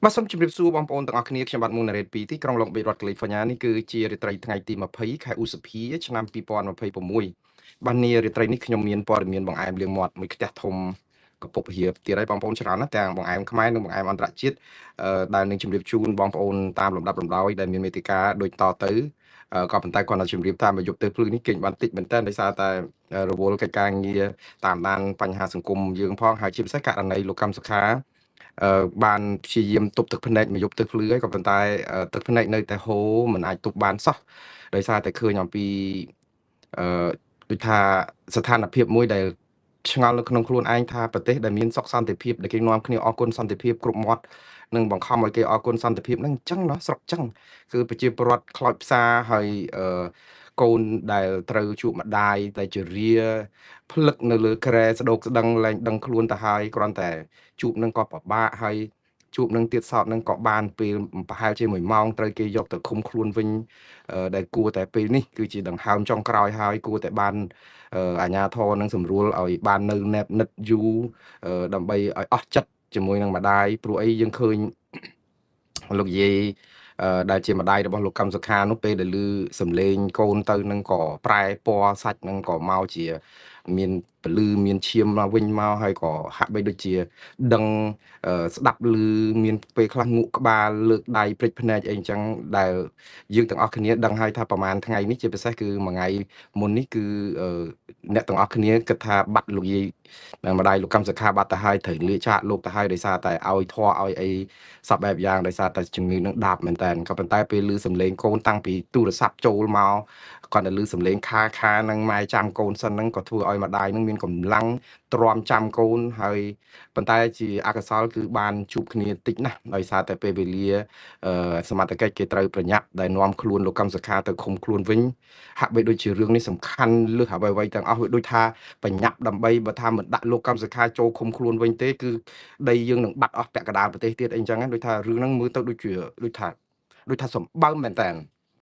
បាទសូមជម្រាបសួរបងប្អូនទាំងអស់គ្នាខ្ញុំបាទមុនណារ៉េតពីទីក្រុងឡុងបេតរដ្ឋកាលីហ្វ័រញ៉ានេះគឺជារាត្រីថ្ងៃទី20ខែឧសភាឆ្នាំ2026បាទនារាត្រីនេះខ្ញុំមានព័ត៌មានបង្អែមលៀងមាត់មួយខ្ទះធំកពុកពហិបទៀតហើយបងប្អូនច្រើនណាស់ទាំងបង្អែមខ្មែរនិងបង្អែមអន្តរជាតិដែលនឹងជម្រាបជូនបងប្អូនតាមលំដាប់លំដោយដែលមានមេតិការដូចតទៅក៏ប៉ុន្តែគាត់នៅជម្រាបតាមយប់ទៅភ្លឺនេះគេងបានតិចមែនតើដោយសារតែរវល់កិច្ចការងារតាមដានបញ្ហាសង្គមយើងផងហើយជាពិសេសករណីលោកកម្មសុខាបានព្យាយាមទប់ទឹកភ្នែកមកយប់ទឹកភ្លឺហើយក៏ប៉ុន្តែទឹកភ្នែកនៅតែហូរមិនអាចទប់បានសោះដោយសារតែឃើញអំពីអឺដូចថាស្ថានភាពមួយដែលឆ្ងល់នៅក្នុងខ្លួនឯងថាប្រទេសដែលមានសុខសន្តិភាពដែលគេនាំគ្នាអរគុណសន្តិភាពគ្រប់មាត់និងបង្ខំឲ្យគេអរគុណសន្តិភាពហ្នឹងអញ្ចឹងណោះស្រុកអញ្ចឹងគឺប្រជាពលរដ្ឋខ្លោចផ្សាហើយកូនដែលត្រូវជួបម្ដាយដែលជារាភ្លឹកនៅលើគ្រែស្ដោកស្ដឹងលែងដឹងខ្លួនទៅហើយគ្រាន់តែជួបនឹងក៏ពិបាកហើយជួបនឹងទៀតសោតនឹងក៏បានពេលប្រហែលជា1ម៉ោងត្រូវគេយកទៅឃុំខ្លួនវិញដែលគួរតែពេលនេះគឺជាដង្ហើមចុងក្រោយហើយគួរតែបានអាជ្ញាធរនឹងសម្រួលឲ្យបាននៅណែបនិតយូរដើម្បីឲ្យអស់ចិត្តជាមួយនឹងម្ដាយព្រោះអីយើងឃើញលោកយាយដែលជាម្ដាយរបស់លោកកម្មសុខានោះពេលដែលឮសំឡេងកូនទៅនឹងក៏ប្រែពណ៌សាច់នឹងក៏មកជាមានពលឺមានឈាមមកវិញមកហើយក៏ហាក់បីដូចជាដឹងស្ដាប់ឮមានពេលខ្លះងក់ក្បាលលើកដៃព្រិចភ្នែកអីអញ្ចឹងដែលយើងទាំងអស់គ្នាដឹងហើយថាប្រហែលថ្ងៃនេះជាពិសេសគឺមួយថ្ងៃមុននេះគឺអ្នកទាំងអស់គ្នាគិតថាបាត់លោកយាយម្ដាយលោកកម្មសុខាបាត់ទៅហើយត្រូវលាចាកលោកទៅហើយដោយសារតែឲ្យធေါ်ឲ្យអីសពបែបយ៉ាងដោយសារតែជំងឺនឹងដាប់មែនតើក៏ប៉ុន្តែពេលឮសំឡេងកូនតាំងពីទូរស័ព្ទចូលមកគាត់ទៅឮសំឡេងខានឹងម៉ែចាំកូនសិនហ្នឹងក៏ធ្វើឲ្យម្ដាយនឹងមានកម្លាំងទ្រាំចាំកូនហើយប៉ុន្តែជាអកុសលគឺបានជួបគ្នាតិចណាស់ដោយសារតែពេលវេលាសមត្ថកិច្ចគេត្រូវប្រញាប់ដែលនាំខ្លួនលោកកម្មសុខាទៅឃុំខ្លួនវិញហាក់បីដូចជារឿងនេះសំខាន់លើសអ្វីៗទាំងអស់វាដូចថាបញ្ញាប់ដើម្បីបើថាមិនដាក់លោកកម្មសុខាចូលឃុំខ្លួនវិញទេគឺដីយើងនឹងបាត់អស់ពាក់កណ្ដាលប្រទេសទៀតអីចឹងដូចថារឿងហ្នឹងមើលទៅដូចជាដូចថាសម្បើមមែនតើ